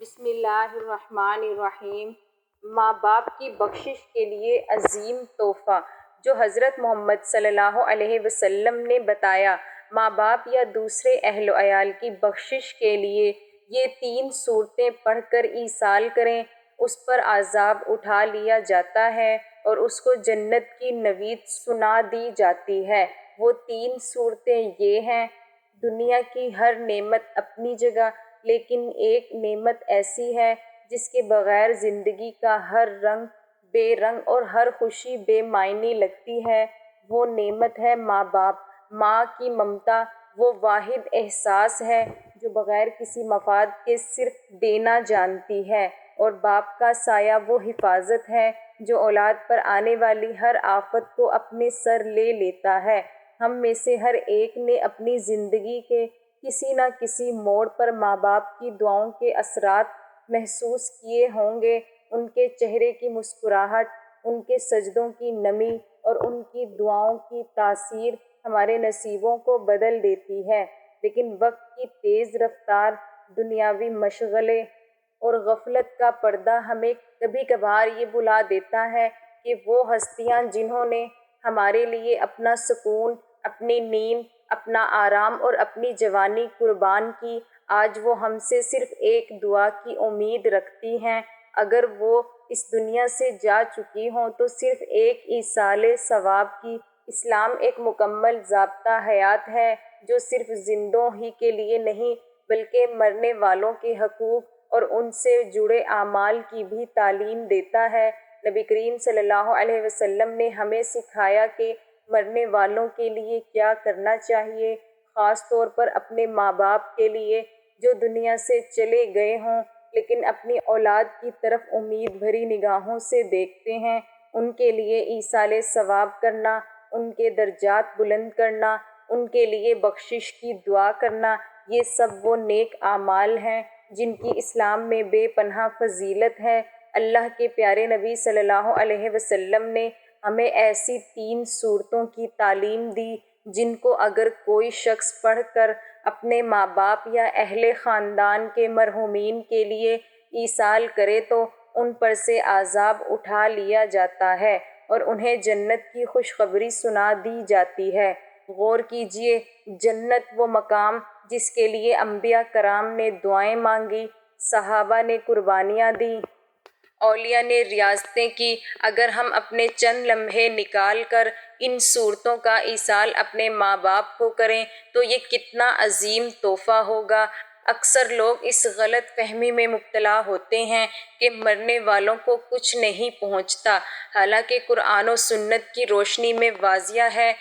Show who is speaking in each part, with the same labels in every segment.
Speaker 1: بسم اللہ الرحمن الرحیم۔ ماں باپ کی بخشش کے لیے عظیم تحفہ جو حضرت محمد صلی اللہ علیہ وسلم نے بتایا۔ ماں باپ یا دوسرے اہل و عیال کی بخشش کے لیے یہ 3 صورتیں پڑھ کر ایصال کریں، اس پر عذاب اٹھا لیا جاتا ہے اور اس کو جنت کی نوید سنا دی جاتی ہے۔ وہ 3 صورتیں یہ ہیں: دنیا کی ہر نعمت اپنی جگہ، لیکن ایک نعمت ایسی ہے جس کے بغیر زندگی کا ہر رنگ بے رنگ اور ہر خوشی بے معنی لگتی ہے۔ وہ نعمت ہے ماں باپ۔ ماں کی ممتا وہ واحد احساس ہے جو بغیر کسی مفاد کے صرف دینا جانتی ہے، اور باپ کا سایہ وہ حفاظت ہے جو اولاد پر آنے والی ہر آفت کو اپنے سر لے لیتا ہے۔ ہم میں سے ہر ایک نے اپنی زندگی کے کسی نہ کسی موڑ پر ماں باپ کی دعاؤں کے اثرات محسوس کیے ہوں گے۔ ان کے چہرے کی مسکراہٹ، ان کے سجدوں کی نمی اور ان کی دعاؤں کی تاثیر ہمارے نصیبوں کو بدل دیتی ہے، لیکن وقت کی تیز رفتار، دنیاوی مشغلے اور غفلت کا پردہ ہمیں کبھی کبھار یہ بھلا دیتا ہے کہ وہ ہستیاں جنہوں نے ہمارے لیے اپنا سکون، اپنی نیند، اپنا آرام اور اپنی جوانی قربان کی، آج وہ ہم سے صرف ایک دعا کی امید رکھتی ہیں۔ اگر وہ اس دنیا سے جا چکی ہوں تو صرف ایک ایصال ثواب کی۔ اسلام ایک مکمل ضابطہ حیات ہے جو صرف زندوں ہی کے لیے نہیں بلکہ مرنے والوں کے حقوق اور ان سے جڑے اعمال کی بھی تعلیم دیتا ہے۔ نبی کریم صلی اللہ علیہ وسلم نے ہمیں سکھایا کہ مرنے والوں کے لیے کیا کرنا چاہیے، خاص طور پر اپنے ماں باپ کے لیے جو دنیا سے چلے گئے ہوں لیکن اپنی اولاد کی طرف امید بھری نگاہوں سے دیکھتے ہیں۔ ان کے لیے ایصال ثواب کرنا، ان کے درجات بلند کرنا، ان کے لیے بخشش کی دعا کرنا، یہ سب وہ نیک اعمال ہیں جن کی اسلام میں بے پناہ فضیلت ہے۔ اللہ کے پیارے نبی صلی اللہ علیہ وسلم نے ہمیں ایسی 3 صورتوں کی تعلیم دی جن کو اگر کوئی شخص پڑھ کر اپنے ماں باپ یا اہل خاندان کے مرحومین کے لیے ایصال کرے تو ان پر سے عذاب اٹھا لیا جاتا ہے اور انہیں جنت کی خوشخبری سنا دی جاتی ہے۔ غور کیجئے، جنت وہ مقام جس کے لیے انبیاء کرام نے دعائیں مانگی، صحابہ نے قربانیاں دیں، اولیاء نے ریاضتیں کی۔ اگر ہم اپنے چند لمحے نکال کر ان صورتوں کا ایصال اپنے ماں باپ کو کریں تو یہ کتنا عظیم تحفہ ہوگا۔ اکثر لوگ اس غلط فہمی میں مبتلا ہوتے ہیں کہ مرنے والوں کو کچھ نہیں پہنچتا، حالانکہ قرآن و سنت کی روشنی میں واضح ہے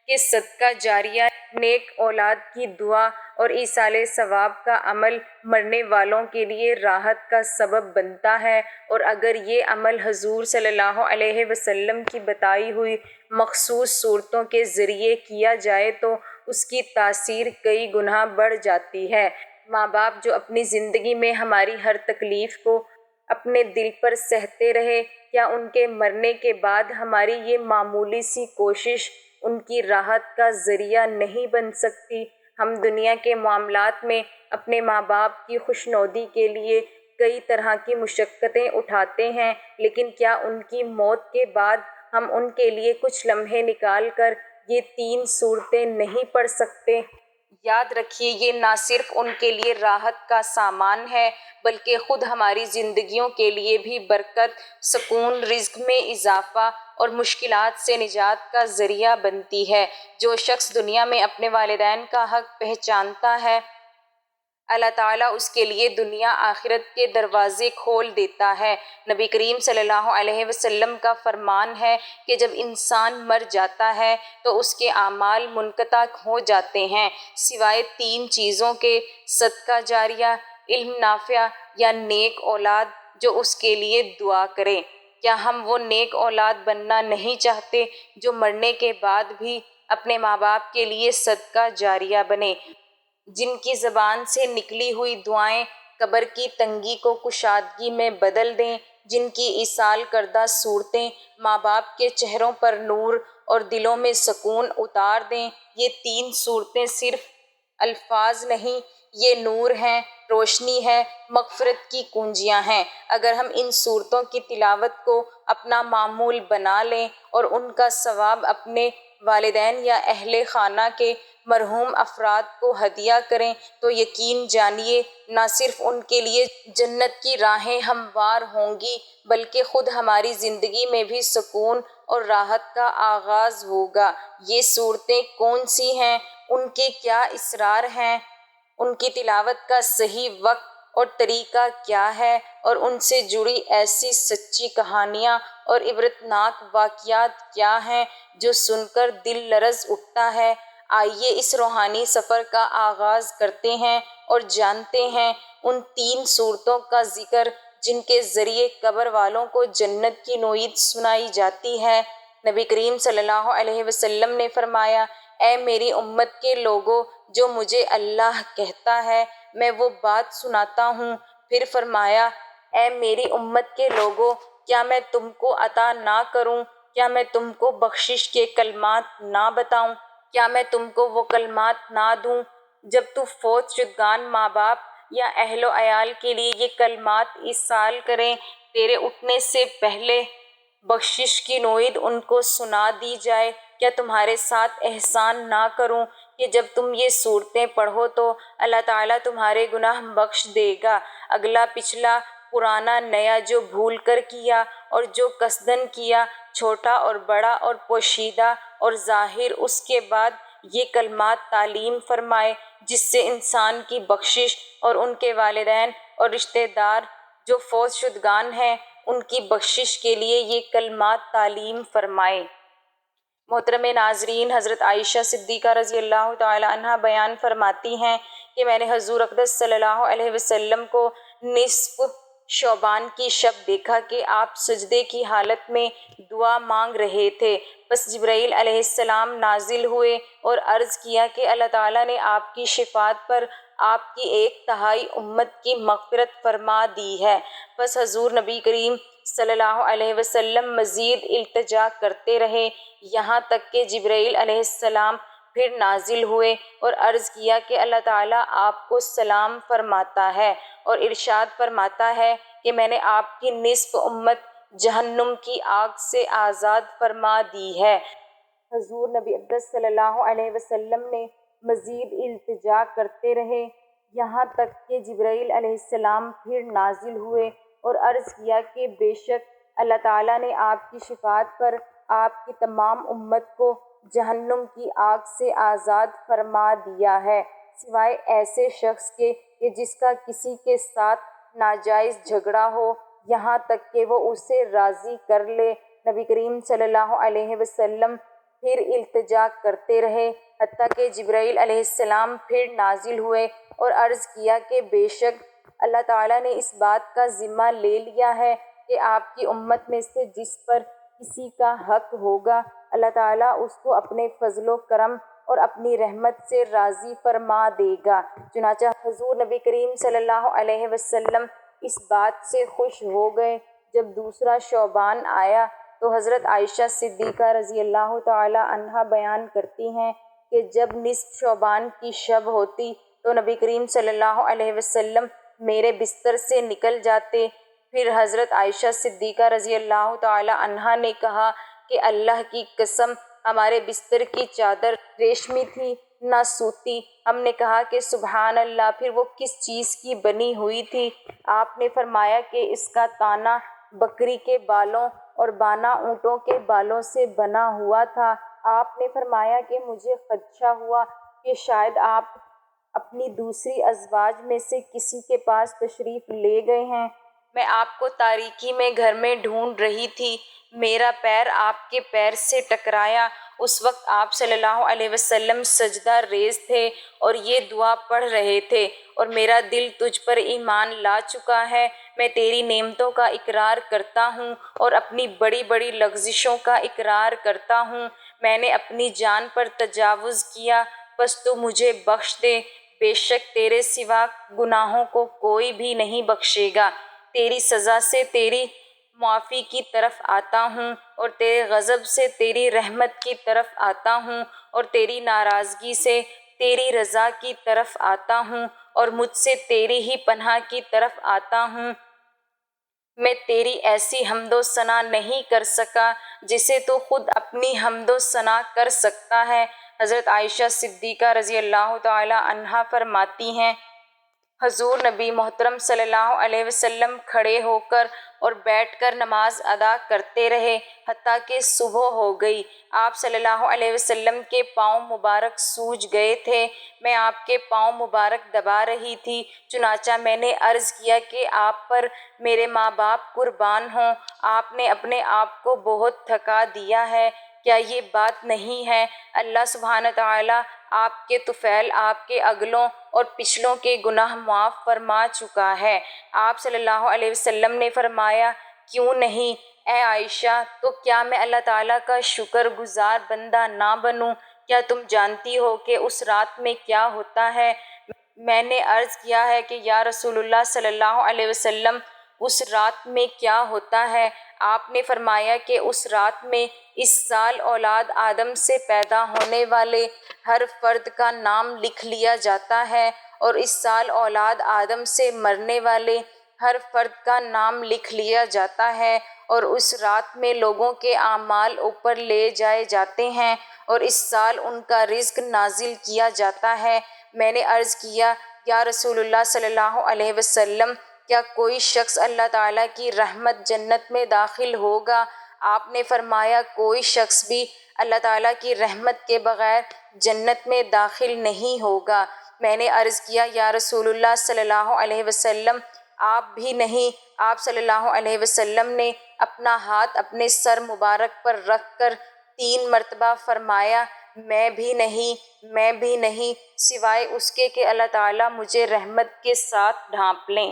Speaker 1: کہ صدقہ جاریہ، نیک اولاد کی دعا اور ایصال ثواب کا عمل مرنے والوں کے لیے راحت کا سبب بنتا ہے، اور اگر یہ عمل حضور صلی اللہ علیہ وسلم کی بتائی ہوئی مخصوص صورتوں کے ذریعے کیا جائے تو اس کی تاثیر کئی گنا بڑھ جاتی ہے۔ ماں باپ جو اپنی زندگی میں ہماری ہر تکلیف کو اپنے دل پر سہتے رہے، کیا ان کے مرنے کے بعد ہماری یہ معمولی سی کوشش ان کی راحت کا ذریعہ نہیں بن سکتی؟ ہم دنیا کے معاملات میں اپنے ماں باپ کی خوشنودی کے لیے کئی طرح کی مشقتیں اٹھاتے ہیں، لیکن کیا ان کی موت کے بعد ہم ان کے لیے کچھ لمحے نکال کر یہ 3 صورتیں نہیں پڑھ سکتے؟ یاد رکھیے، یہ نہ صرف ان کے لیے راحت کا سامان ہے بلکہ خود ہماری زندگیوں کے لیے بھی برکت، سکون، رزق میں اضافہ اور مشکلات سے نجات کا ذریعہ بنتی ہے۔ جو شخص دنیا میں اپنے والدین کا حق پہچانتا ہے، اللہ تعالیٰ اس کے لیے دنیا آخرت کے دروازے کھول دیتا ہے۔ نبی کریم صلی اللہ علیہ وسلم کا فرمان ہے کہ جب انسان مر جاتا ہے تو اس کے اعمال منقطع ہو جاتے ہیں سوائے 3 چیزوں کے: صدقہ جاریہ، علم نافع یا نیک اولاد جو اس کے لیے دعا کرے۔ کیا ہم وہ نیک اولاد بننا نہیں چاہتے جو مرنے کے بعد بھی اپنے ماں باپ کے لیے صدقہ جاریہ بنے، جن کی زبان سے نکلی ہوئی دعائیں قبر کی تنگی کو کشادگی میں بدل دیں، جن کی ایصال کردہ صورتیں ماں باپ کے چہروں پر نور اور دلوں میں سکون اتار دیں؟ یہ 3 صورتیں صرف الفاظ نہیں، یہ نور ہیں روشنی ہے، مغفرت کی کنجیاں ہیں۔ اگر ہم ان صورتوں کی تلاوت کو اپنا معمول بنا لیں اور ان کا ثواب اپنے والدین یا اہل خانہ کے مرحوم افراد کو ہدیہ کریں تو یقین جانیے نہ صرف ان کے لیے جنت کی راہیں ہموار ہوں گی بلکہ خود ہماری زندگی میں بھی سکون اور راحت کا آغاز ہوگا۔ یہ صورتیں کون سی ہیں، ان کے کیا اسرار ہیں، ان کی تلاوت کا صحیح وقت اور طریقہ کیا ہے اور ان سے جڑی ایسی سچی کہانیاں اور عبرتناک واقعات کیا ہیں جو سن کر دل لرز اٹھتا ہے۔ آئیے اس روحانی سفر کا آغاز کرتے ہیں اور جانتے ہیں ان 3 صورتوں کا ذکر جن کے ذریعے قبر والوں کو جنت کی نوید سنائی جاتی ہے۔ نبی کریم صلی اللہ علیہ وسلم نے فرمایا، اے میری امت کے لوگو، جو مجھے اللہ کہتا ہے میں وہ بات سناتا ہوں۔ پھر فرمایا، اے میری امت کے لوگو، کیا میں تم کو عطا نہ کروں؟ کیا میں تم کو بخشش کے کلمات نہ بتاؤں؟ کیا میں تم کو وہ کلمات نہ دوں جب تو فوت شدگان ماں باپ یا اہل و عیال کے لیے یہ کلمات ایصال کریں، تیرے اٹھنے سے پہلے بخشش کی نوید ان کو سنا دی جائے؟ کیا تمہارے ساتھ احسان نہ کروں کہ جب تم یہ صورتیں پڑھو تو اللہ تعالیٰ تمہارے گناہ بخش دے گا، اگلا پچھلا، پرانا نیا، جو بھول کر کیا اور جو قصدن کیا، چھوٹا اور بڑا اور پوشیدہ اور ظاہر۔ اس کے بعد یہ کلمات تعلیم فرمائے جس سے انسان کی بخشش اور ان کے والدین اور رشتہ دار جو فوت شدگان ہیں ان کی بخشش کے لیے یہ کلمات تعلیم فرمائے۔ محترم ناظرین، حضرت عائشہ صدیقہ رضی اللہ تعالی عنہا بیان فرماتی ہیں کہ میں نے حضور اقدس صلی اللہ علیہ وسلم کو نصف شعبان کی شب دیکھا کہ آپ سجدے کی حالت میں دعا مانگ رہے تھے۔ بس جبرائیل علیہ السلام نازل ہوئے اور عرض کیا کہ اللہ تعالیٰ نے آپ کی شفاعت پر آپ کی 1/3 امت کی مغفرت فرما دی ہے۔ بس حضور نبی کریم صلی اللہ علیہ وسلم مزید التجا کرتے رہے یہاں تک کہ جبرائیل علیہ السلام پھر نازل ہوئے اور عرض کیا کہ اللہ تعالیٰ آپ کو سلام فرماتا ہے اور ارشاد فرماتا ہے کہ میں نے آپ کی نصف امت جہنم کی آگ سے آزاد فرما دی ہے۔ حضور نبی اقدس صلی اللہ علیہ وسلم نے مزید التجا کرتے رہے یہاں تک کہ جبرائیل علیہ السلام پھر نازل ہوئے اور عرض کیا کہ بے شک اللہ تعالیٰ نے آپ کی شفاعت پر آپ کی تمام امت کو جہنم کی آگ سے آزاد فرما دیا ہے، سوائے ایسے شخص کے کہ جس کا کسی کے ساتھ ناجائز جھگڑا ہو یہاں تک کہ وہ اسے راضی کر لے۔ نبی کریم صلی اللہ علیہ وسلم پھر التجا کرتے رہے حتیٰ کہ جبرائیل علیہ السلام پھر نازل ہوئے اور عرض کیا کہ بے شک اللہ تعالیٰ نے اس بات کا ذمہ لے لیا ہے کہ آپ کی امت میں سے جس پر کسی کا حق ہوگا اللہ تعالیٰ اس کو اپنے فضل و کرم اور اپنی رحمت سے راضی فرما دے گا۔ چنانچہ حضور نبی کریم صلی اللہ علیہ وسلم اس بات سے خوش ہو گئے۔ جب دوسرا شعبان آیا تو حضرت عائشہ صدیقہ رضی اللہ تعالی عنہا بیان کرتی ہیں کہ جب نصف شعبان کی شب ہوتی تو نبی کریم صلی اللہ علیہ وسلم میرے بستر سے نکل جاتے۔ پھر حضرت عائشہ صدیقہ رضی اللہ تعالی عنہا نے کہا کہ اللہ کی قسم ہمارے بستر کی چادر ریشمی تھی نہ سوتی۔ ہم نے کہا کہ سبحان اللہ، پھر وہ کس چیز کی بنی ہوئی تھی؟ آپ نے فرمایا کہ اس کا تانا بکری کے بالوں اور بانا اونٹوں کے بالوں سے بنا ہوا تھا۔ آپ نے فرمایا کہ مجھے خدشہ ہوا کہ شاید آپ اپنی دوسری ازواج میں سے کسی کے پاس تشریف لے گئے ہیں۔ میں آپ کو تاریکی میں گھر میں ڈھونڈ رہی تھی، میرا پیر آپ کے پیر سے ٹکرایا۔ اس وقت آپ صلی اللہ علیہ وسلم سجدہ ریز تھے اور یہ دعا پڑھ رہے تھے، اور میرا دل تجھ پر ایمان لا چکا ہے، میں تیری نعمتوں کا اقرار کرتا ہوں اور اپنی بڑی بڑی لغزشوں کا اقرار کرتا ہوں۔ میں نے اپنی جان پر تجاوز کیا، بس تو مجھے بخش دے، بے شک تیرے سوا گناہوں کو کوئی بھی نہیں بخشے گا۔ تیری سزا سے تیری معافی کی طرف آتا ہوں اور تیرے غضب سے تیری رحمت کی طرف آتا ہوں اور تیری ناراضگی سے تیری رضا کی طرف آتا ہوں اور مجھ سے تیری ہی پناہ کی طرف آتا ہوں۔ میں تیری ایسی حمد و ثنا نہیں کر سکا جسے تو خود اپنی حمد و ثنا کر سکتا ہے۔ حضرت عائشہ صدیقہ رضی اللہ تعالی عنہا فرماتی ہیں، حضور نبی محترم صلی اللہ علیہ وسلم کھڑے ہو کر اور بیٹھ کر نماز ادا کرتے رہے حتیٰ کہ صبح ہو گئی۔ آپ صلی اللہ علیہ وسلم کے پاؤں مبارک سوج گئے تھے۔ میں آپ کے پاؤں مبارک دبا رہی تھی، چنانچہ میں نے عرض کیا کہ آپ پر میرے ماں باپ قربان ہوں، آپ نے اپنے آپ کو بہت تھکا دیا ہے، کیا یہ بات نہیں ہے؟ اللہ سبحانہ تعالیٰ آپ کے طفیل، آپ کے اگلوں اور پچھلوں کے گناہ معاف فرما چکا ہے۔ آپ صلی اللہ علیہ وسلم نے فرمایا، کیوں نہیں اے عائشہ، تو کیا میں اللہ تعالیٰ کا شکر گزار بندہ نہ بنوں؟ کیا تم جانتی ہو کہ اس رات میں کیا ہوتا ہے؟ میں نے عرض کیا ہے کہ یا رسول اللہ صلی اللہ علیہ وسلم، اس رات میں کیا ہوتا ہے؟ آپ نے فرمایا کہ اس رات میں اس سال اولاد آدم سے پیدا ہونے والے ہر فرد کا نام لکھ لیا جاتا ہے، اور اس سال اولاد آدم سے مرنے والے ہر فرد کا نام لکھ لیا جاتا ہے، اور اس رات میں لوگوں کے اعمال اوپر لے جائے جاتے ہیں، اور اس سال ان کا رزق نازل کیا جاتا ہے۔ میں نے عرض کیا، یا رسول اللہ صلی اللہ علیہ وسلم، کیا کوئی شخص اللہ تعالیٰ کی رحمت جنت میں داخل ہوگا؟ آپ نے فرمایا، کوئی شخص بھی اللہ تعالیٰ کی رحمت کے بغیر جنت میں داخل نہیں ہوگا۔ میں نے عرض کیا، یا رسول اللہ صلی اللہ علیہ وسلم، آپ بھی نہیں؟ آپ صلی اللہ علیہ وسلم نے اپنا ہاتھ اپنے سر مبارک پر رکھ کر 3 مرتبہ فرمایا، میں بھی نہیں، میں بھی نہیں، سوائے اس کے کہ اللہ تعالیٰ مجھے رحمت کے ساتھ ڈھانپ لیں۔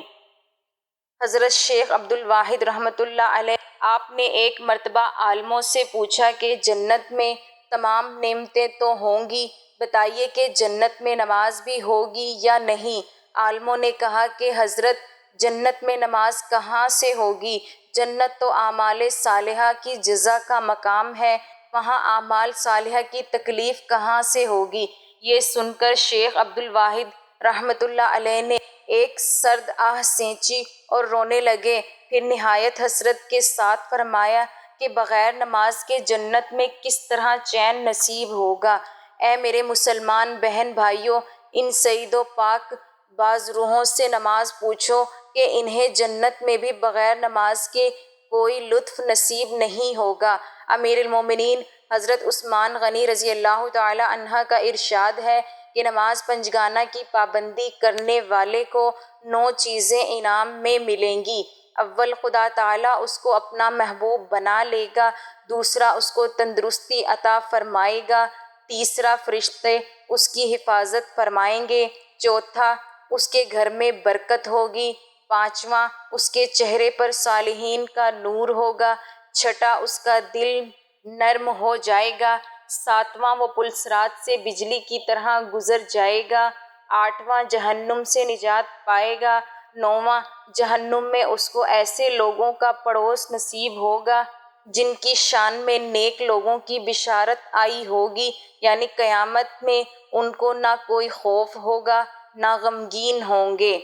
Speaker 1: حضرت شیخ عبد الواحد رحمۃ اللہ علیہ، آپ نے ایک مرتبہ عالموں سے پوچھا کہ جنت میں تمام نعمتیں تو ہوں گی، بتائیے کہ جنت میں نماز بھی ہوگی یا نہیں؟ عالموں نے کہا کہ حضرت، جنت میں نماز کہاں سے ہوگی؟ جنت تو اعمال صالحہ کی جزا کا مقام ہے، وہاں اعمال صالحہ کی تکلیف کہاں سے ہوگی؟ یہ سن کر شیخ عبد الواحد رحمۃ اللہ علیہ نے ایک سرد آہ سینچی اور رونے لگے، پھر نہایت حسرت کے ساتھ فرمایا کہ بغیر نماز کے جنت میں کس طرح چین نصیب ہوگا؟ اے میرے مسلمان بہن بھائیوں، ان سعید و پاک باز روحوں سے نماز پوچھو کہ انہیں جنت میں بھی بغیر نماز کے کوئی لطف نصیب نہیں ہوگا۔ امیر المومنین حضرت عثمان غنی رضی اللہ تعالی عنہ کا ارشاد ہے کہ نماز پنجگانہ کی پابندی کرنے والے کو 9 چیزیں انعام میں ملیں گی۔ اول، خدا تعالیٰ اس کو اپنا محبوب بنا لے گا۔ دوسرا، اس کو تندرستی عطا فرمائے گا۔ تیسرا، فرشتے اس کی حفاظت فرمائیں گے۔ چوتھا، اس کے گھر میں برکت ہوگی۔ پانچواں، اس کے چہرے پر صالحین کا نور ہوگا۔ چھٹا، اس کا دل نرم ہو جائے گا۔ ساتواں، وہ پل صراط سے بجلی کی طرح گزر جائے گا۔ آٹھواں، جہنم سے نجات پائے گا۔ نوواں، جہنم میں اس کو ایسے لوگوں کا پڑوس نصیب ہوگا جن کی شان میں نیک لوگوں کی بشارت آئی ہوگی، یعنی قیامت میں ان کو نہ کوئی خوف ہوگا، نہ غمگین ہوں گے۔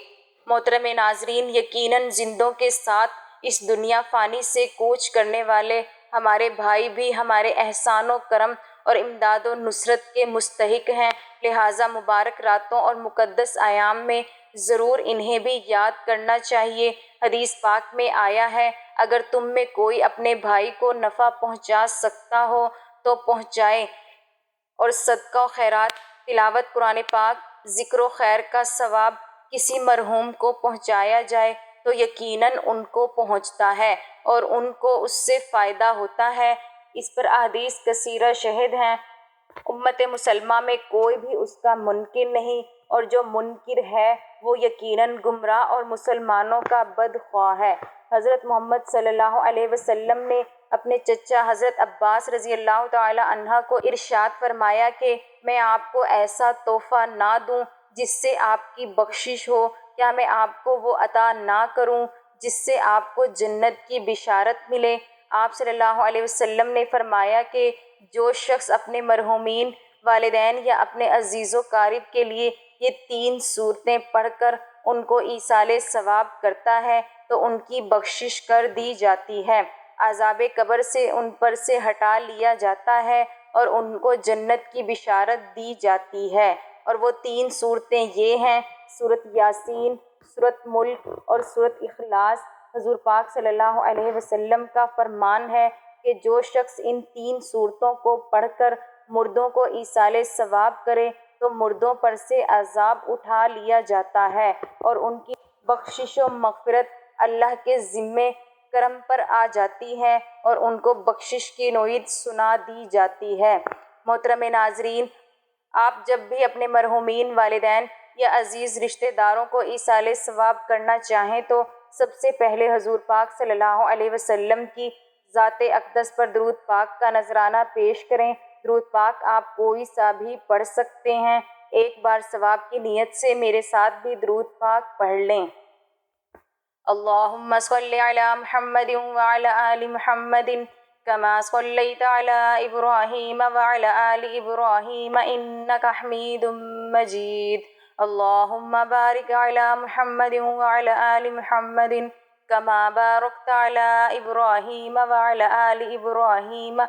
Speaker 1: محترم ناظرین، یقیناً زندوں کے ساتھ اس دنیا فانی سے کوچ کرنے والے ہمارے بھائی بھی ہمارے احسان و کرم اور امداد و نصرت کے مستحق ہیں، لہٰذا مبارک راتوں اور مقدس ایام میں ضرور انہیں بھی یاد کرنا چاہیے۔ حدیث پاک میں آیا ہے، اگر تم میں کوئی اپنے بھائی کو نفع پہنچا سکتا ہو تو پہنچائے، اور صدقہ و خیرات، تلاوت قرآن پاک، ذکر و خیر کا ثواب کسی مرحوم کو پہنچایا جائے تو یقیناً ان کو پہنچتا ہے اور ان کو اس سے فائدہ ہوتا ہے۔ اس پر احادیث کثیرہ شاہد ہیں۔ امت مسلمہ میں کوئی بھی اس کا منکر نہیں، اور جو منکر ہے وہ یقیناً گمراہ اور مسلمانوں کا بدخواہ ہے۔ حضرت محمد صلی اللہ علیہ وسلم نے اپنے چچا حضرت عباس رضی اللہ تعالی عنہ کو ارشاد فرمایا کہ میں آپ کو ایسا تحفہ نہ دوں جس سے آپ کی بخشش ہو؟ کیا میں آپ کو وہ عطا نہ کروں جس سے آپ کو جنت کی بشارت ملے؟ آپ صلی اللہ علیہ وسلم نے فرمایا کہ جو شخص اپنے مرحومین والدین یا اپنے عزیز و قارب کے لیے یہ 3 صورتیں پڑھ کر ان کو ایصال ثواب کرتا ہے تو ان کی بخشش کر دی جاتی ہے، عذاب قبر سے ان پر سے ہٹا لیا جاتا ہے اور ان کو جنت کی بشارت دی جاتی ہے۔ اور وہ 3 صورتیں یہ ہیں: سورۃ یاسین، سورۃ ملک اور سورۃ اخلاص۔ حضور پاک صلی اللہ علیہ وسلم کا فرمان ہے کہ جو شخص ان 3 صورتوں کو پڑھ کر مردوں کو ایصال ثواب کرے تو مردوں پر سے عذاب اٹھا لیا جاتا ہے اور ان کی بخشش و مغفرت اللہ کے ذمہ کرم پر آ جاتی ہے اور ان کو بخشش کی نوید سنا دی جاتی ہے۔ محترم ناظرین، آپ جب بھی اپنے مرحومین والدین یا عزیز رشتہ داروں کو ایصال ثواب کرنا چاہیں تو سب سے پہلے حضور پاک صلی اللہ علیہ وسلم کی ذات اقدس پر درود پاک کا نذرانہ پیش کریں۔ درود پاک آپ کوئی سا بھی پڑھ سکتے ہیں، ایک بار ثواب کی نیت سے میرے ساتھ بھی درود پاک پڑھ لیں۔ اللہم صلی علی محمد وعلی آل محمد کما صلیت علی ابراہیم وعلی آل ابراہیم انک حمید مجید۔ اللہم بارک علی محمد وعلی آل محمد کما بارکت علی ابراہیم وعلی آل ابراہیم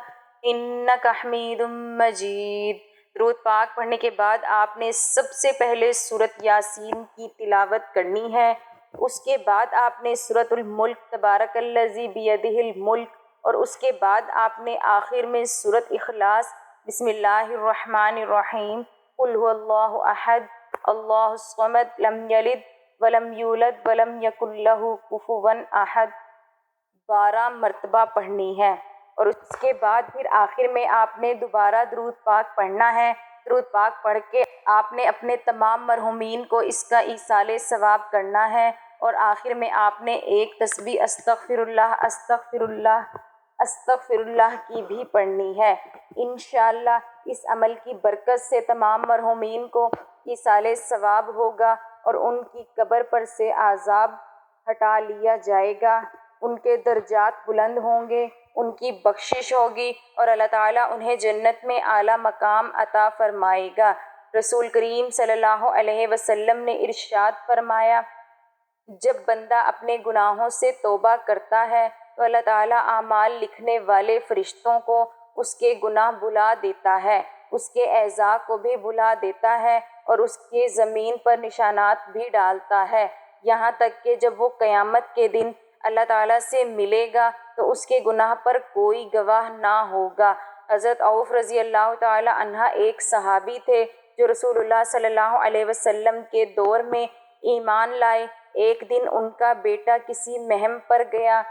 Speaker 1: انک حمید مجید۔ درود پاک پڑھنے کے بعد آپ نے سب سے پہلے سورۃ یاسین کی تلاوت کرنی ہے، اس کے بعد آپ نے سورۃ الملک تبارک الذی بیدہ الملک، اور اس کے بعد آپ نے آخر میں سورۃ اخلاص بسم اللہ الرحمن الرحیم قل هو اللہ احد اللہ الصمد لم یلد ولم یولد ولم یکن لہ کفوا احد 12 مرتبہ پڑھنی ہے، اور اس کے بعد پھر آخر میں آپ نے دوبارہ درود پاک پڑھنا ہے۔ درود پاک پڑھ کے آپ نے اپنے تمام مرحومین کو اس کا ایصال ثواب کرنا ہے، اور آخر میں آپ نے ایک تسبیح استغفر اللہ استغفر اللہ استغفر اللہ کی بھی پڑھنی ہے۔ انشاءاللہ اس عمل کی برکت سے تمام مرحومین کو ایصال ثواب ہوگا اور ان کی قبر پر سے عذاب ہٹا لیا جائے گا، ان کے درجات بلند ہوں گے، ان کی بخشش ہوگی اور اللہ تعالیٰ انہیں جنت میں اعلیٰ مقام عطا فرمائے گا۔ رسول کریم صلی اللہ علیہ وسلم نے ارشاد فرمایا، جب بندہ اپنے گناہوں سے توبہ کرتا ہے تو اللہ تعالیٰ اعمال لکھنے والے فرشتوں کو اس کے گناہ بھلا دیتا ہے، اس کے اعضاء کو بھی بھلا دیتا ہے اور اس کے زمین پر نشانات بھی ڈالتا ہے، یہاں تک کہ جب وہ قیامت کے دن اللہ تعالیٰ سے ملے گا تو اس کے گناہ پر کوئی گواہ نہ ہوگا۔ حضرت عوف رضی اللہ تعالی عنہ ایک صحابی تھے جو رسول اللہ صلی اللہ علیہ وسلم کے دور میں ایمان لائے۔ ایک دن ان کا بیٹا کسی مہم پر گیا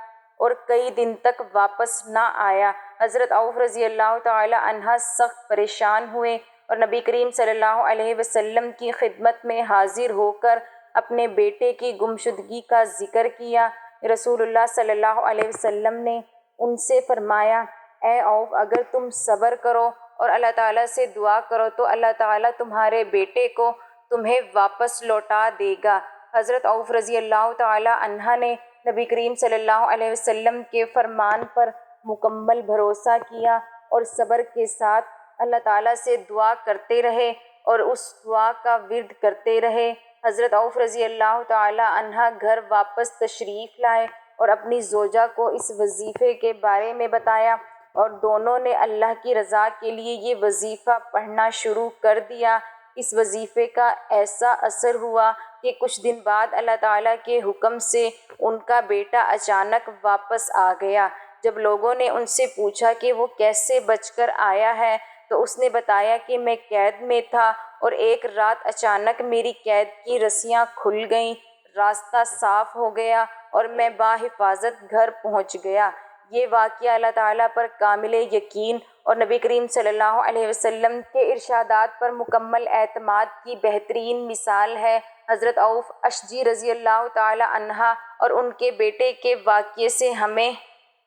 Speaker 1: اور کئی دن تک واپس نہ آیا۔ حضرت عوف رضی اللہ تعالی عنہ سخت پریشان ہوئے اور نبی کریم صلی اللہ علیہ وسلم کی خدمت میں حاضر ہو کر اپنے بیٹے کی گمشدگی کا ذکر کیا۔ رسول اللہ صلی اللہ علیہ وسلم نے ان سے فرمایا، اے عوف، اگر تم صبر کرو اور اللہ تعالیٰ سے دعا کرو تو اللہ تعالیٰ تمہارے بیٹے کو تمہیں واپس لوٹا دے گا۔ حضرت عوف رضی اللہ تعالی عنہ نے نبی کریم صلی اللہ علیہ وسلم کے فرمان پر مکمل بھروسہ کیا اور صبر کے ساتھ اللہ تعالیٰ سے دعا کرتے رہے اور اس دعا کا ورد کرتے رہے۔ حضرت عوف رضی اللہ تعالی عنہ گھر واپس تشریف لائے اور اپنی زوجہ کو اس وظیفے کے بارے میں بتایا، اور دونوں نے اللہ کی رضا کے لیے یہ وظیفہ پڑھنا شروع کر دیا۔ اس وظیفے کا ایسا اثر ہوا کہ کچھ دن بعد اللہ تعالیٰ کے حکم سے ان کا بیٹا اچانک واپس آ گیا۔ جب لوگوں نے ان سے پوچھا کہ وہ کیسے بچ کر آیا ہے تو اس نے بتایا کہ میں قید میں تھا اور ایک رات اچانک میری قید کی رسیاں کھل گئیں، راستہ صاف ہو گیا اور میں بحفاظت گھر پہنچ گیا۔ یہ واقعہ اللہ تعالیٰ پر کامل یقین اور نبی کریم صلی اللہ علیہ وسلم کے ارشادات پر مکمل اعتماد کی بہترین مثال ہے۔ حضرت عوف اشجعی رضی اللہ تعالی عنہ اور ان کے بیٹے کے واقعے سے ہمیں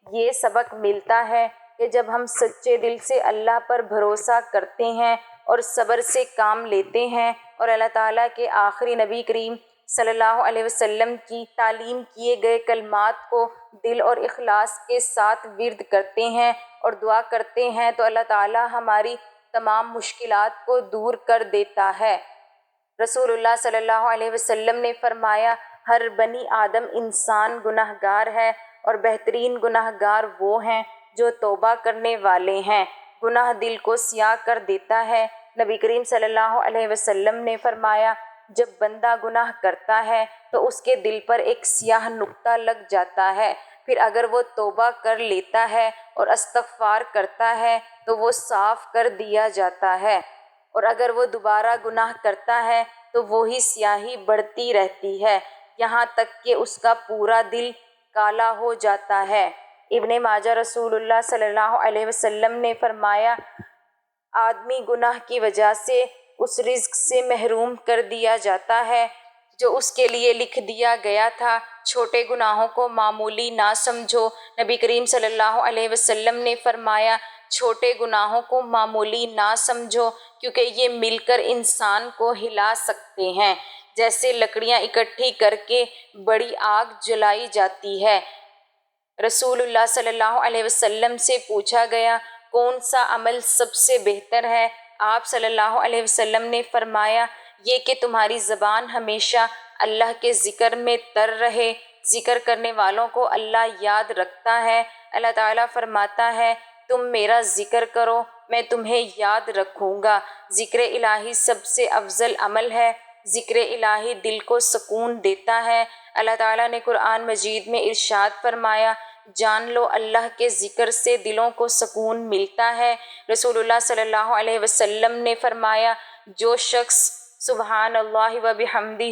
Speaker 1: یہ سبق ملتا ہے کہ جب ہم سچے دل سے اللہ پر بھروسہ کرتے ہیں اور صبر سے کام لیتے ہیں اور اللہ تعالیٰ کے آخری نبی کریم صلی اللہ علیہ وسلم کی تعلیم کیے گئے کلمات کو دل اور اخلاص کے ساتھ ورد کرتے ہیں اور دعا کرتے ہیں تو اللہ تعالیٰ ہماری تمام مشکلات کو دور کر دیتا ہے۔ رسول اللہ صلی اللہ علیہ وسلم نے فرمایا ہر بنی آدم انسان گناہ گار ہے اور بہترین گناہ گار وہ ہیں جو توبہ کرنے والے ہیں۔ گناہ دل کو سیاہ کر دیتا ہے۔ نبی کریم صلی اللہ علیہ وسلم نے فرمایا جب بندہ گناہ کرتا ہے تو اس کے دل پر ایک سیاہ نقطہ لگ جاتا ہے، پھر اگر وہ توبہ کر لیتا ہے اور استغفار کرتا ہے تو وہ صاف کر دیا جاتا ہے، اور اگر وہ دوبارہ گناہ کرتا ہے تو وہی سیاہی بڑھتی رہتی ہے یہاں تک کہ اس کا پورا دل کالا ہو جاتا ہے۔ ابن ماجہ رسول اللہ صلی اللہ علیہ وسلم نے فرمایا آدمی گناہ کی وجہ سے اس رزق سے محروم کر دیا جاتا ہے جو اس کے لیے لکھ دیا گیا تھا۔ چھوٹے گناہوں کو معمولی نہ سمجھو۔ نبی کریم صلی اللہ علیہ وسلم نے فرمایا چھوٹے گناہوں کو معمولی نہ سمجھو کیونکہ یہ مل کر انسان کو ہلا سکتے ہیں، جیسے لکڑیاں اکٹھی کر کے بڑی آگ جلائی جاتی ہے۔ رسول اللہ صلی اللہ علیہ وسلم سے پوچھا گیا کون سا عمل سب سے بہتر ہے؟ آپ صلی اللہ علیہ وسلم نے فرمایا یہ کہ تمہاری زبان ہمیشہ اللہ کے ذکر میں تر رہے۔ ذکر کرنے والوں کو اللہ یاد رکھتا ہے۔ اللہ تعالیٰ فرماتا ہے تم میرا ذکر کرو میں تمہیں یاد رکھوں گا۔ ذکر الہی سب سے افضل عمل ہے۔ ذکر الہی دل کو سکون دیتا ہے۔ اللہ تعالیٰ نے قرآن مجید میں ارشاد فرمایا جان لو اللہ کے ذکر سے دلوں کو سکون ملتا ہے۔ رسول اللہ صلی اللہ علیہ وسلم نے فرمایا جو شخص سبحان اللہ و بحمدہ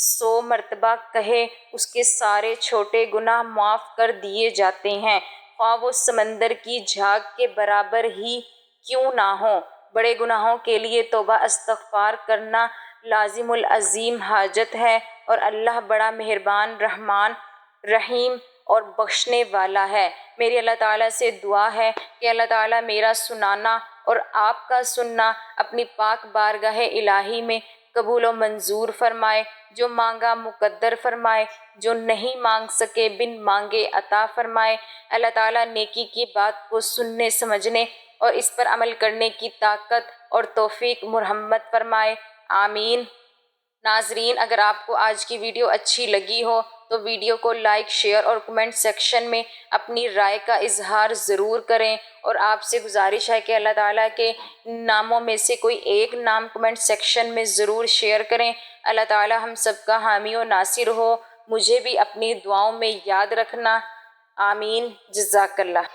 Speaker 1: 100 مرتبہ کہے اس کے سارے چھوٹے گناہ معاف کر دیے جاتے ہیں، خواہ وہ سمندر کی جھاگ کے برابر ہی کیوں نہ ہوں۔ بڑے گناہوں کے لیے توبہ استغفار کرنا لازم العظیم حاجت ہے، اور اللہ بڑا مہربان رحمان رحیم اور بخشنے والا ہے۔ میری اللہ تعالیٰ سے دعا ہے کہ اللہ تعالیٰ میرا سنانا اور آپ کا سننا اپنی پاک بارگاہ الہی میں قبول و منظور فرمائے، جو مانگا مقدر فرمائے، جو نہیں مانگ سکے بن مانگے عطا فرمائے۔ اللہ تعالیٰ نیکی کی بات کو سننے سمجھنے اور اس پر عمل کرنے کی طاقت اور توفیق مرحمت فرمائے، آمین۔ ناظرین اگر آپ کو آج کی ویڈیو اچھی لگی ہو تو ویڈیو کو لائک شیئر اور کمنٹ سیکشن میں اپنی رائے کا اظہار ضرور کریں، اور آپ سے گزارش ہے کہ اللہ تعالیٰ کے ناموں میں سے کوئی ایک نام کمنٹ سیکشن میں ضرور شیئر کریں۔ اللہ تعالیٰ ہم سب کا حامی و ناصر ہو۔ مجھے بھی اپنی دعاؤں میں یاد رکھنا، آمین۔ جزاک اللہ۔